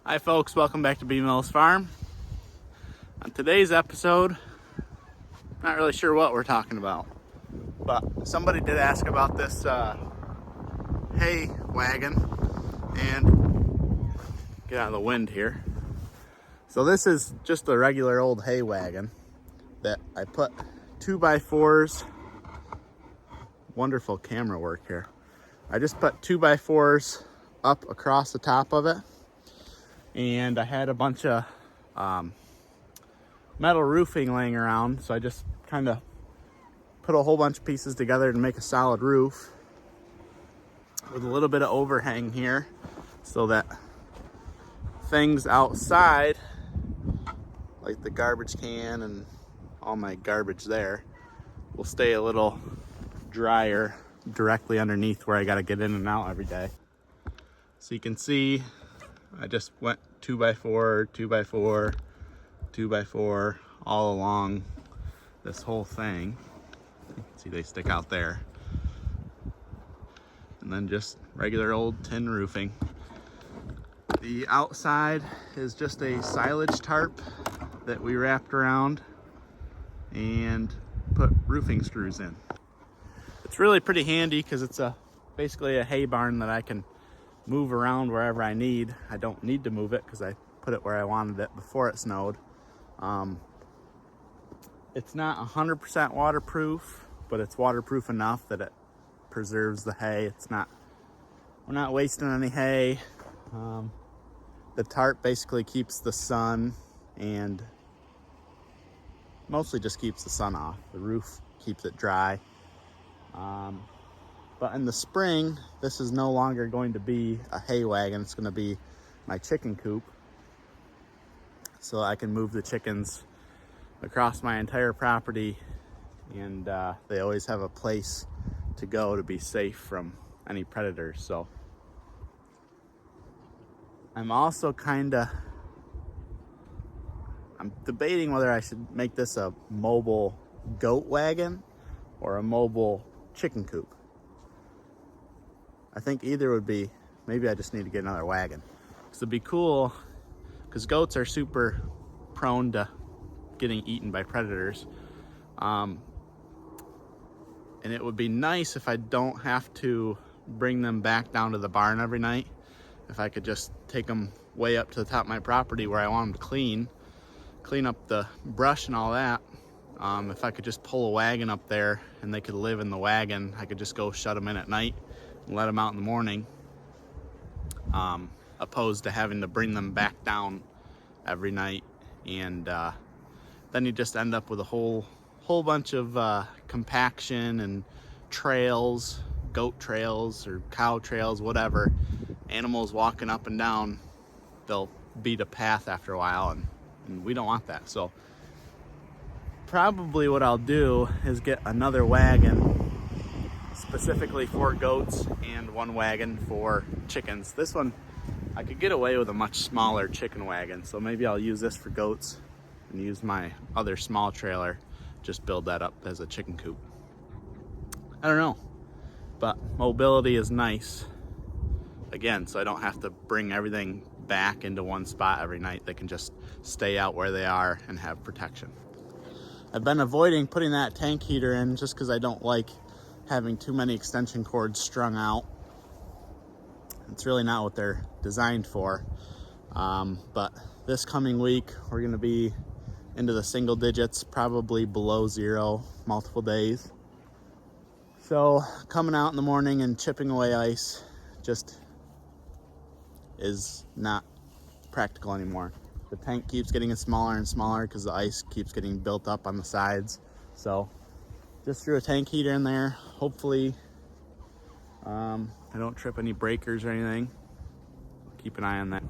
Hi folks, welcome back to B Mills Farm. On today's episode, not really sure what we're talking about, but somebody did ask about this hay wagon, and get out of the wind here. So this is just a regular old hay wagon that I put 2x4s, wonderful camera work here. I just put 2x4s up across the top of it. And I had a bunch of metal roofing laying around, so I just kind of put a whole bunch of pieces together to make a solid roof with a little bit of overhang here so that things outside, like the garbage can and all my garbage there, will stay a little drier directly underneath where I got to get in and out every day. So you can see I just went 2x4, 2x4, 2x4 all along this whole thing. See, they stick out there. And then just regular old tin roofing. The outside is just a silage tarp that we wrapped around and put roofing screws in. It's really pretty handy because it's basically a hay barn that I can move around wherever I need. I don't need to move it because I put it where I wanted it before it snowed. It's not 100% waterproof, but it's waterproof enough that it preserves the hay. We're not wasting any hay. The tarp basically keeps the sun and mostly just keeps the sun off. The roof keeps it dry. But in the spring, this is no longer going to be a hay wagon. It's going to be my chicken coop. So I can move the chickens across my entire property, and they always have a place to go to be safe from any predators. So I'm also I'm debating whether I should make this a mobile goat wagon or a mobile chicken coop. I think either would be, maybe I just need to get another wagon. So it'd be cool, because goats are super prone to getting eaten by predators. And it would be nice if I don't have to bring them back down to the barn every night. If I could just take them way up to the top of my property where I want them to clean up the brush and all that. If I could just pull a wagon up there and they could live in the wagon, I could just go shut them in at night and let them out in the morning, opposed to having to bring them back down every night. And then you just end up with a whole bunch of compaction and trails, goat trails or cow trails, whatever. Animals walking up and down, they'll beat a path after a while, and we don't want that. So probably what I'll do is get another wagon specifically for goats and one wagon for chickens. This one, I could get away with a much smaller chicken wagon, so maybe I'll use this for goats and use my other small trailer, just build that up as a chicken coop. I don't know, but mobility is nice. Again, so I don't have to bring everything back into one spot every night. They can just stay out where they are and have protection. I've been avoiding putting that tank heater in just because I don't like having too many extension cords strung out. It's really not what they're designed for. But this coming week, we're gonna be into the single digits, probably below zero, multiple days. So coming out in the morning and chipping away ice just is not practical anymore. The tank keeps getting smaller and smaller because the ice keeps getting built up on the sides. So just threw a tank heater in there. Hopefully I don't trip any breakers or anything. keep an eye on that.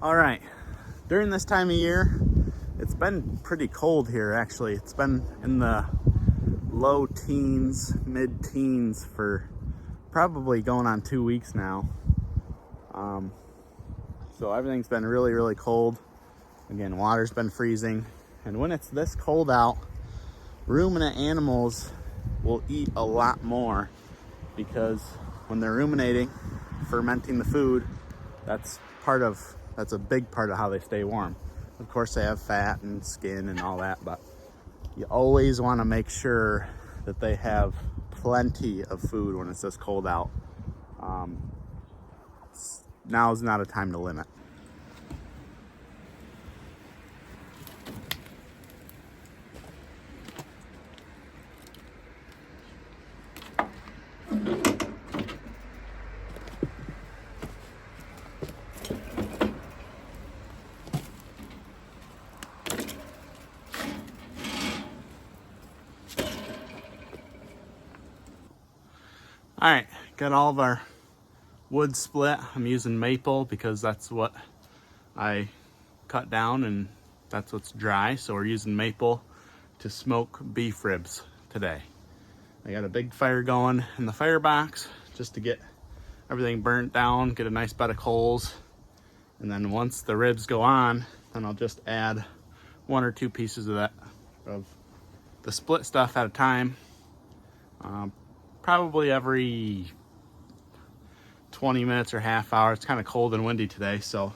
All right, during this time of year, it's been pretty cold here actually. It's been in the low teens, mid-teens for probably going on 2 weeks now. So everything's been really, really cold. Again, water's been freezing. And when it's this cold out, ruminant animals will eat a lot more because when they're ruminating, fermenting the food, that's a big part of how they stay warm. Of course, they have fat and skin and all that, but you always want to make sure that they have plenty of food when it's this cold out. Now is not a time to limit. All right, got all of our wood split. I'm using maple because that's what I cut down and that's what's dry. So we're using maple to smoke beef ribs today. I got a big fire going in the firebox just to get everything burnt down, get a nice bed of coals. And then once the ribs go on, then I'll just add 1 or 2 pieces of the split stuff at a time. Probably every 20 minutes or half hour. It's kind of cold and windy today, so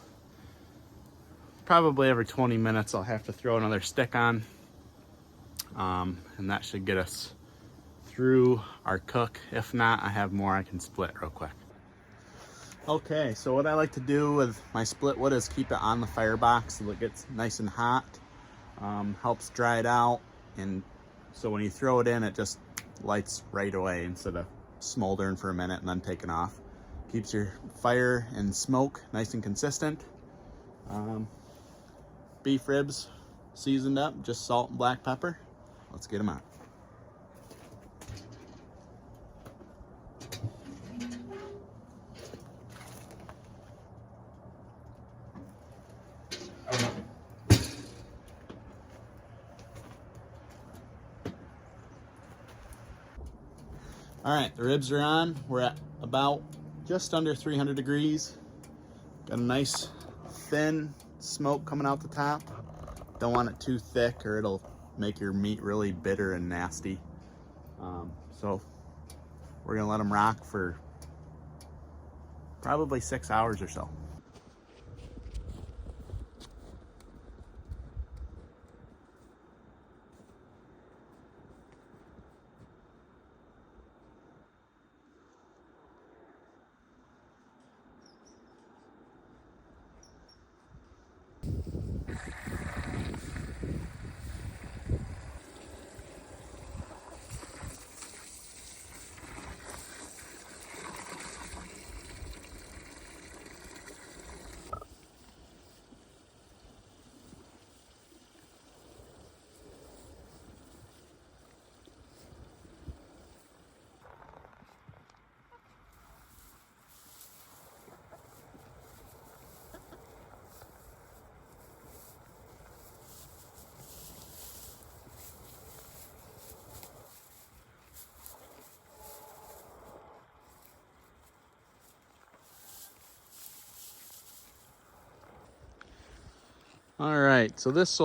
probably every 20 minutes I'll have to throw another stick on. And that should get us through our cook. If not, I have more I can split real quick. Okay, so what I like to do with my split wood is keep it on the firebox so it gets nice and hot. Helps dry it out, and so when you throw it in, it just lights right away instead of smoldering for a minute and then taking off. Keeps your fire and smoke nice and consistent. Beef ribs seasoned up, just salt and black pepper. Let's get them out. All right, the ribs are on. We're at about just under 300 degrees. Got a nice thin smoke coming out the top. Don't want it too thick or it'll make your meat really bitter and nasty. So we're gonna let them rock for probably 6 hours or so. All right, so this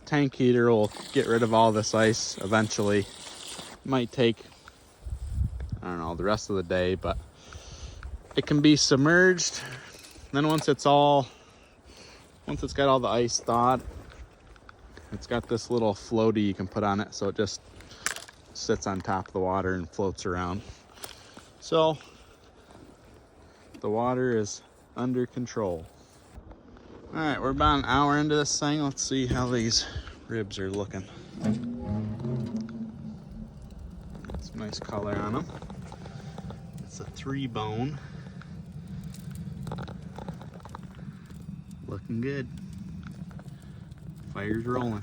tank heater will get rid of all this ice eventually. Might take, I don't know, the rest of the day, but it can be submerged. Then once it's got all the ice thawed, it's got this little floaty you can put on it, so it just sits on top of the water and floats around. So the water is under control. All right, we're about an hour into this thing. Let's see how these ribs are looking. Some nice color on them. It's a 3-bone. Looking good. Fire's rolling.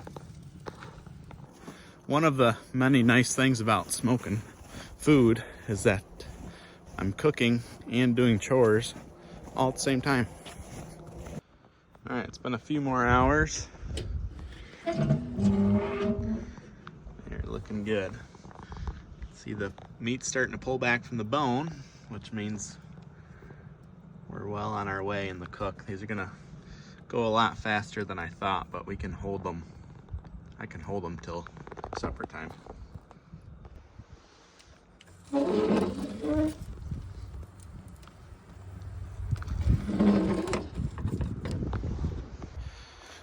One of the many nice things about smoking food is that I'm cooking and doing chores all at the same time. All right, it's been a few more hours. They're looking good. See the meat's starting to pull back from the bone, which means we're well on our way in the cook. These are gonna go a lot faster than I thought, but we can hold them. I can hold them till supper time.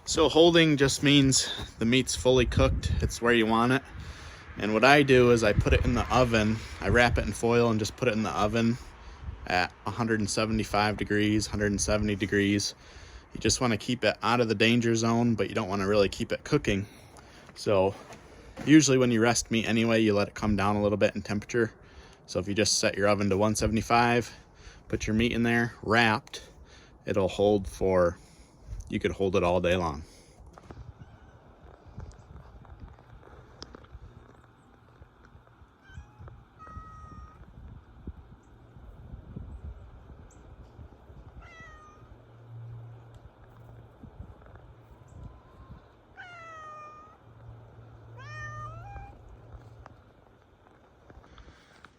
So holding just means the meat's fully cooked. It's where you want it. And what I do is I put it in the oven. I wrap it in foil and just put it in the oven at 175 degrees, 170 degrees. You just want to keep it out of the danger zone, but you don't want to really keep it cooking. So usually when you rest meat anyway, you let it come down a little bit in temperature. So if you just set your oven to 175, put your meat in there, wrapped, it'll hold for, you could hold it all day long.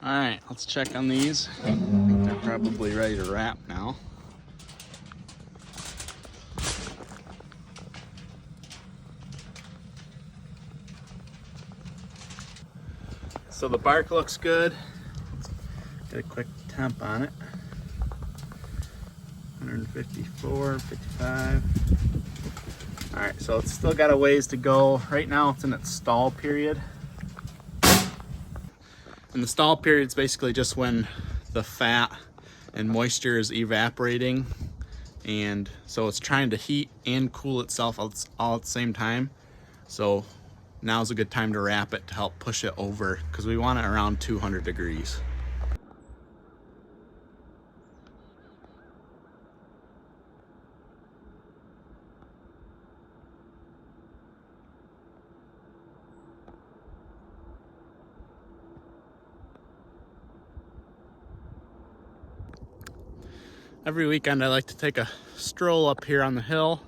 All right, let's check on these. I think they're probably ready to wrap now. So the bark looks good. Let's get a quick temp on it. 154, 55. All right, so it's still got a ways to go. Right now it's in its stall period. And the stall period is basically just when the fat and moisture is evaporating. And so it's trying to heat and cool itself all at the same time. So now's a good time to wrap it to help push it over, because we want it around 200 degrees. Every weekend I like to take a stroll up here on the hill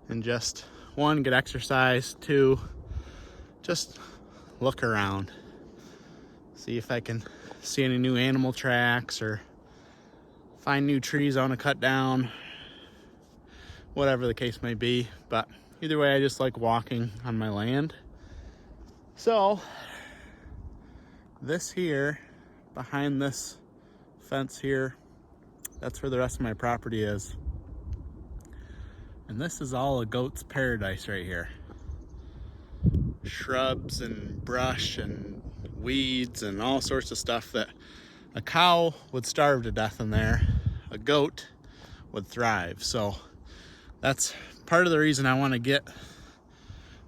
and just, one, get exercise, two, just look around. See if I can see any new animal tracks or find new trees I want to cut down, whatever the case may be. But either way, I just like walking on my land. So this here, behind this fence here, that's where the rest of my property is. And this is all a goat's paradise right here. Shrubs and brush and weeds and all sorts of stuff that a cow would starve to death in there. A goat would thrive. So that's part of the reason I want to get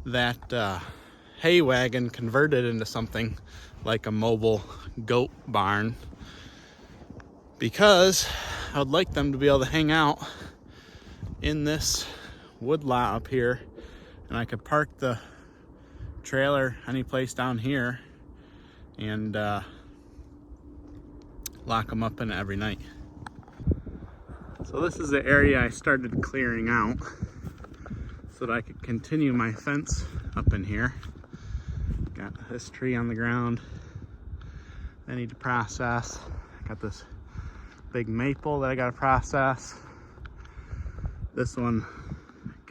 that hay wagon converted into something like a mobile goat barn, because I would like them to be able to hang out in this wood lot up here, and I could park the trailer any place down here and lock them up in it every night. So this is the area I started clearing out so that I could continue my fence up in here. Got this tree on the ground I need to process. Got this big maple that I gotta process. This one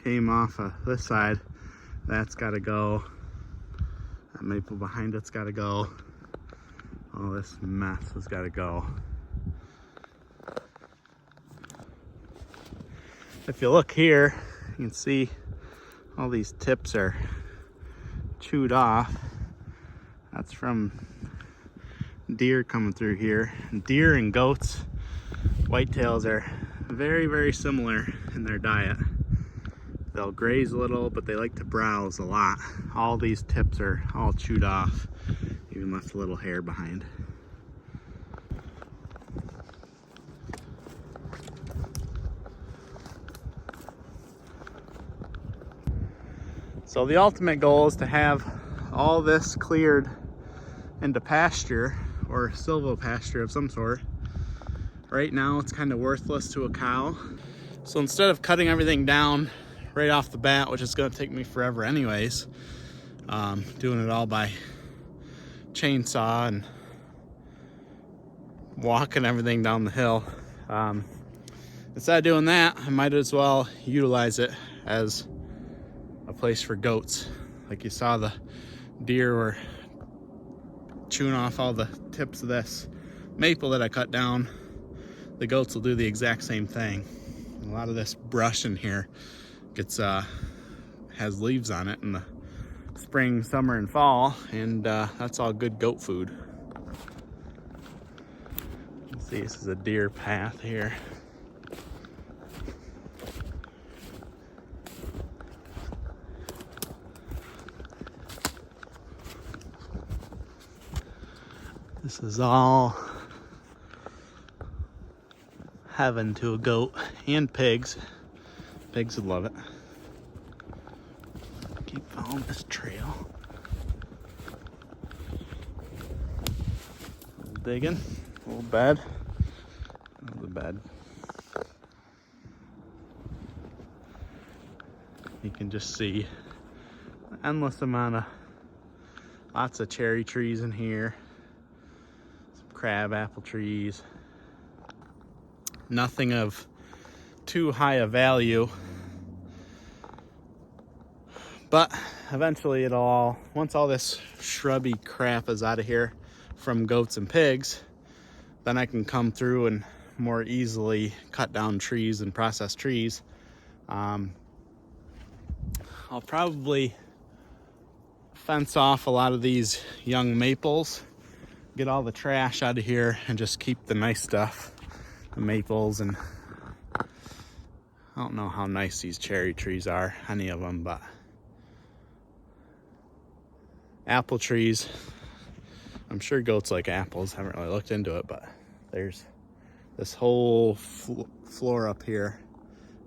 came off of this side. That's gotta go. That maple behind it's gotta go. All this mess has gotta go. If you look here, you can see all these tips are chewed off. That's from deer coming through here. Deer and goats, whitetails are very, very similar in their diet. They'll graze a little, but they like to browse a lot. All these tips are all chewed off, even left a little hair behind. So the ultimate goal is to have all this cleared into pasture or silvopasture of some sort. right now it's kind of worthless to a cow. So instead of cutting everything down right off the bat, which is going to take me forever anyways, doing it all by chainsaw and walking everything down the hill, instead of doing that, I might as well utilize it as a place for goats. Like you saw, the deer were chewing off all the tips of this maple that I cut down. The goats will do the exact same thing. A lot of this brush in here gets has leaves on it in the spring, summer, and fall, and that's all good goat food. Let's see, this is a deer path here. This is all heaven to a goat and pigs. Pigs would love it. Keep following this trail. A little digging, a little bed, another bed. You can just see an endless amount of lots of cherry trees in here. Crab apple trees. Nothing of too high a value, but eventually it'll all, once all this shrubby crap is out of here from goats and pigs, then I can come through and more easily cut down trees and process trees. I'll probably fence off a lot of these young maples, get all the trash out of here, and just keep the nice stuff, the maples. And I don't know how nice these cherry trees are, any of them, but apple trees, I'm sure goats like apples. Haven't really looked into it, but there's this whole floor up here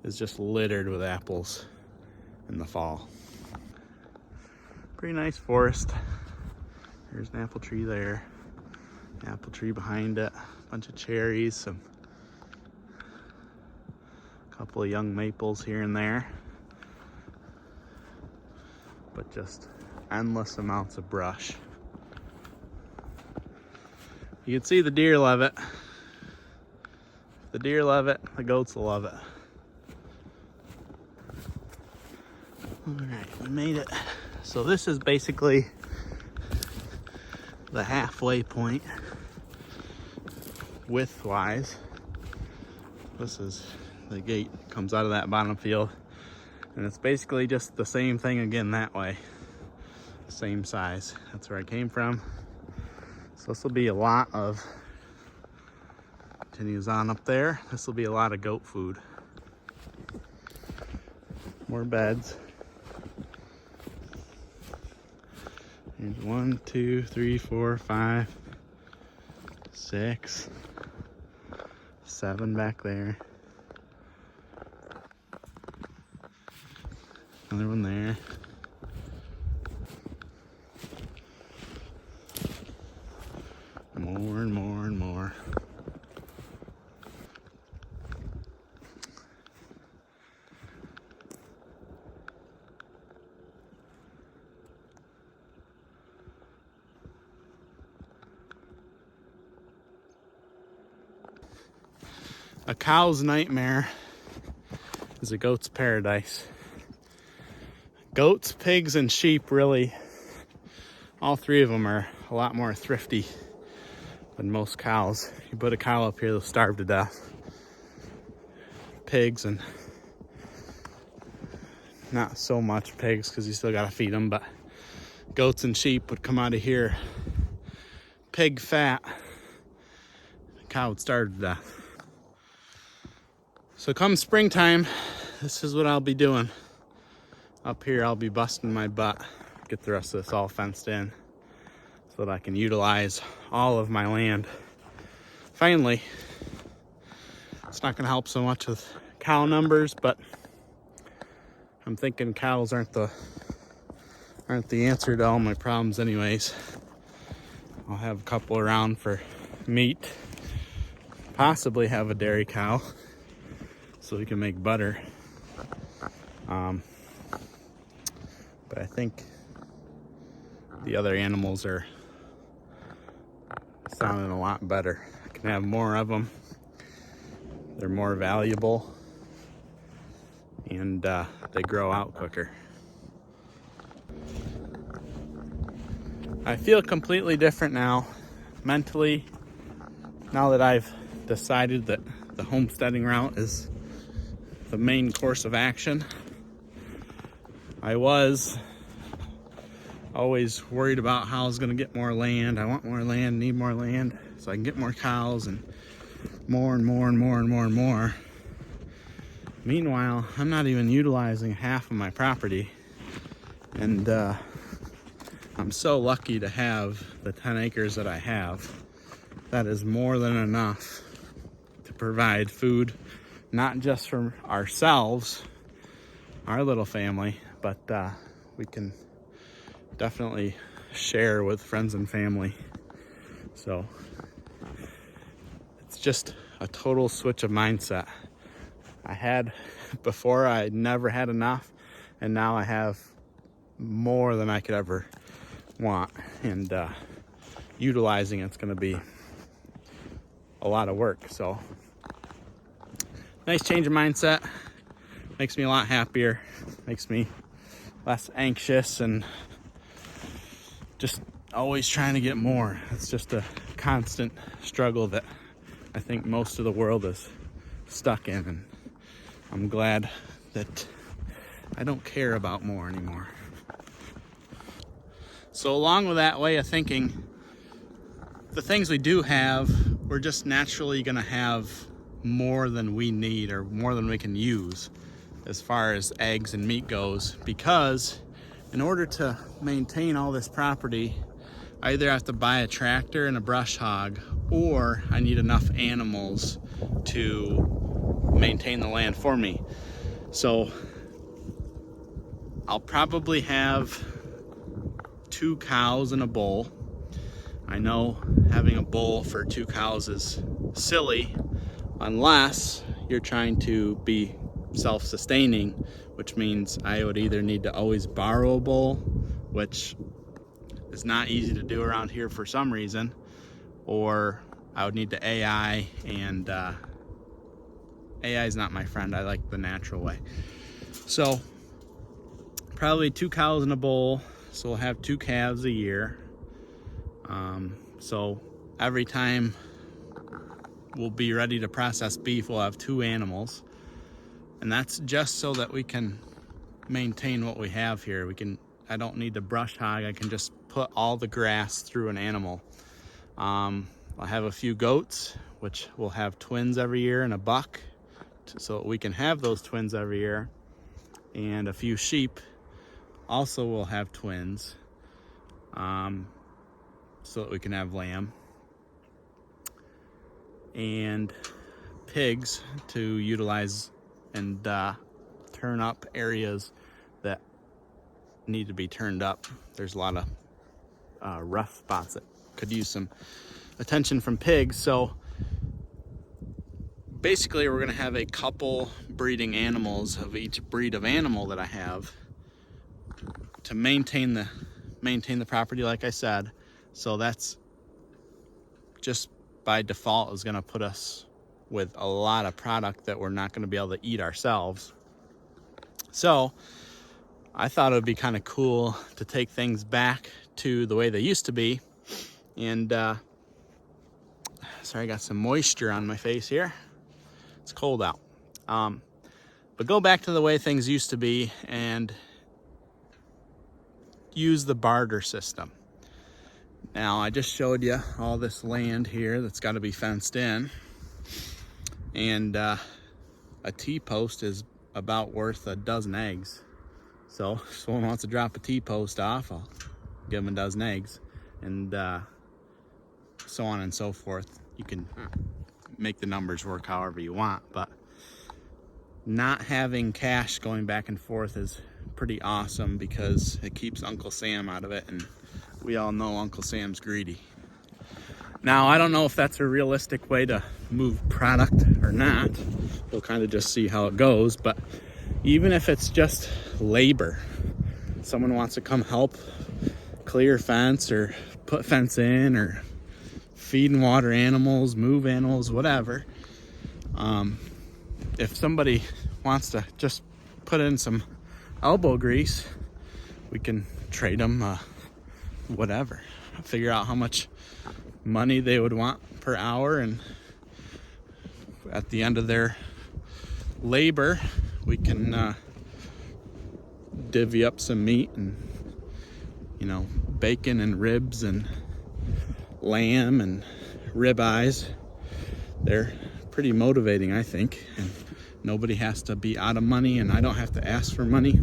is just littered with apples in the fall. Pretty nice forest. There's an apple tree there. Apple tree behind it, a bunch of cherries, some couple of young maples here and there, but just endless amounts of brush. You can see the deer love it. If the deer love it, the goats will love it. All right, we made it. So this is basically the halfway point width-wise. This is the gate, comes out of that bottom field, and it's basically just the same thing again that way, same size. That's where I came from. So this will be a lot of, continues on up there, this will be a lot of goat food. More beds. And 1, 2, 3, 4, 5, 6, 7 back there. Another one there. More and more and more. A cow's nightmare is a goat's paradise. Goats, pigs, and sheep, really, all three of them are a lot more thrifty than most cows. You put a cow up here, they'll starve to death. Pigs, and not so much pigs because you still gotta feed them, but goats and sheep would come out of here pig fat. The cow would starve to death. So come springtime, this is what I'll be doing. Up here, I'll be busting my butt, get the rest of this all fenced in so that I can utilize all of my land. Finally, it's not gonna help so much with cow numbers, but I'm thinking cows aren't the answer to all my problems anyways. I'll have a couple around for meat, possibly have a dairy cow so we can make butter. But I think the other animals are sounding a lot better. I can have more of them. They're more valuable, and they grow out quicker. I feel completely different now, mentally, now that I've decided that the homesteading route is the main course of action. I was always worried about how I was going to get more land. I want more land, need more land, so I can get more cows and more and more and more and more and more. Meanwhile, I'm not even utilizing half of my property, and I'm so lucky to have the 10 acres that I have. That is more than enough to provide food, not just for ourselves, our little family, but we can definitely share with friends and family. So it's just a total switch of mindset. Before I never had enough, and now I have more than I could ever want, and utilizing it's going to be a lot of work. So nice change of mindset, makes me a lot happier, makes me less anxious, and just always trying to get more. It's just a constant struggle that I think most of the world is stuck in, and I'm glad that I don't care about more anymore. So along with that way of thinking, the things we do have, we're just naturally gonna have more than we need or more than we can use as far as eggs and meat goes, because in order to maintain all this property, I either have to buy a tractor and a brush hog, or I need enough animals to maintain the land for me. So I'll probably have 2 cows and a bull. I know having a bull for 2 cows is silly unless you're trying to be self-sustaining, which means I would either need to always borrow a bull, which is not easy to do around here for some reason, or I would need to AI, and AI is not my friend. I like the natural way. So probably 2 cows and a bull, so we'll have 2 calves a year. So every time we'll be ready to process beef, we'll have 2 animals, and that's just so that we can maintain what we have here. I don't need to brush hog. I can just put all the grass through an animal. I'll have a few goats, which will have twins every year, and a buck, so we can have those twins every year. And a few sheep also will have twins, so that we can have lamb. And pigs to utilize and turn up areas that need to be turned up. There's a lot of rough spots that could use some attention from pigs. So basically we're going to have a couple breeding animals of each breed of animal that I have to maintain the property, like I said. So that's just by default is going to put us with a lot of product that we're not going to be able to eat ourselves. So I thought it would be kind of cool to take things back to the way they used to be. And sorry, I got some moisture on my face here. It's cold out. But go back to the way things used to be and use the barter system. Now, I just showed you all this land here that's got to be fenced in. And a T-post is about worth a dozen eggs. So if someone wants to drop a T-post off, I'll give them a dozen eggs. And so on and so forth. You can make the numbers work however you want, but not having cash going back and forth is pretty awesome because it keeps Uncle Sam out of it, and we all know Uncle Sam's greedy. Now, I don't know if that's a realistic way to move product or not. We'll kind of just see how it goes. But even if it's just labor, someone wants to come help clear fence or put fence in or feed and water animals, move animals, whatever. If somebody wants to just put in some elbow grease, we can trade them whatever. Figure out how much money they would want per hour, and at the end of their labor, we can divvy up some meat and, you know, bacon and ribs and lamb and ribeyes. They're pretty motivating, I think, and nobody has to be out of money, and I don't have to ask for money.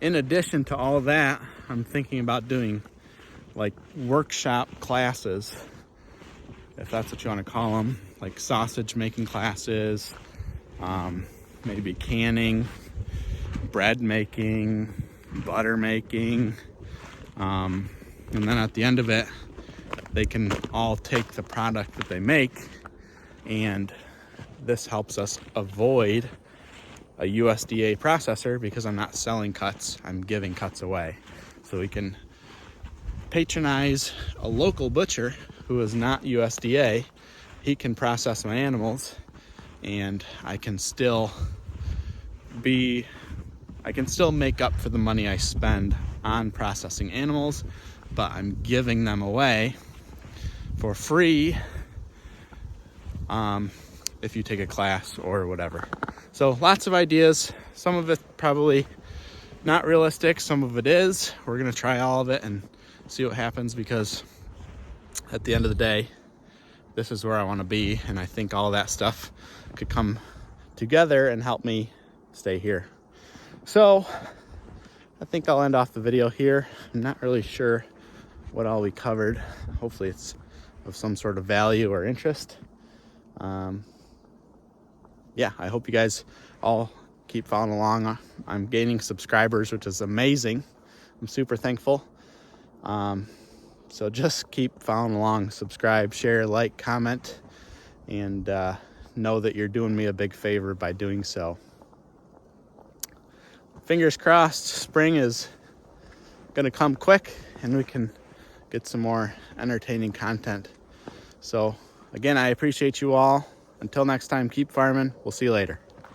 In addition to all that, I'm thinking about doing like workshop classes, if that's what you want to call them, like sausage making classes, maybe canning, bread making, butter making, and then at the end of it, they can all take the product that they make, and this helps us avoid a USDA processor because I'm not selling cuts, I'm giving cuts away. So we can patronize a local butcher who is not USDA. He can process my animals, and I can still make up for the money I spend on processing animals, but I'm giving them away for free if you take a class or whatever. So lots of ideas. Some of it probably not realistic, some of it is. We're gonna try all of it and see what happens, because at the end of the day, this is where I want to be, and I think all that stuff could come together and help me stay here. So I think I'll end off the video here. I'm not really sure what all we covered. Hopefully it's of some sort of value or interest. Yeah, I hope you guys all keep following along. I'm gaining subscribers, which is amazing. I'm super thankful. So just keep following along, subscribe, share, like, comment, and know that you're doing me a big favor by doing so. Fingers crossed, spring is gonna come quick and we can get some more entertaining content. So again, I appreciate you all. Until next time, keep farming. We'll see you later.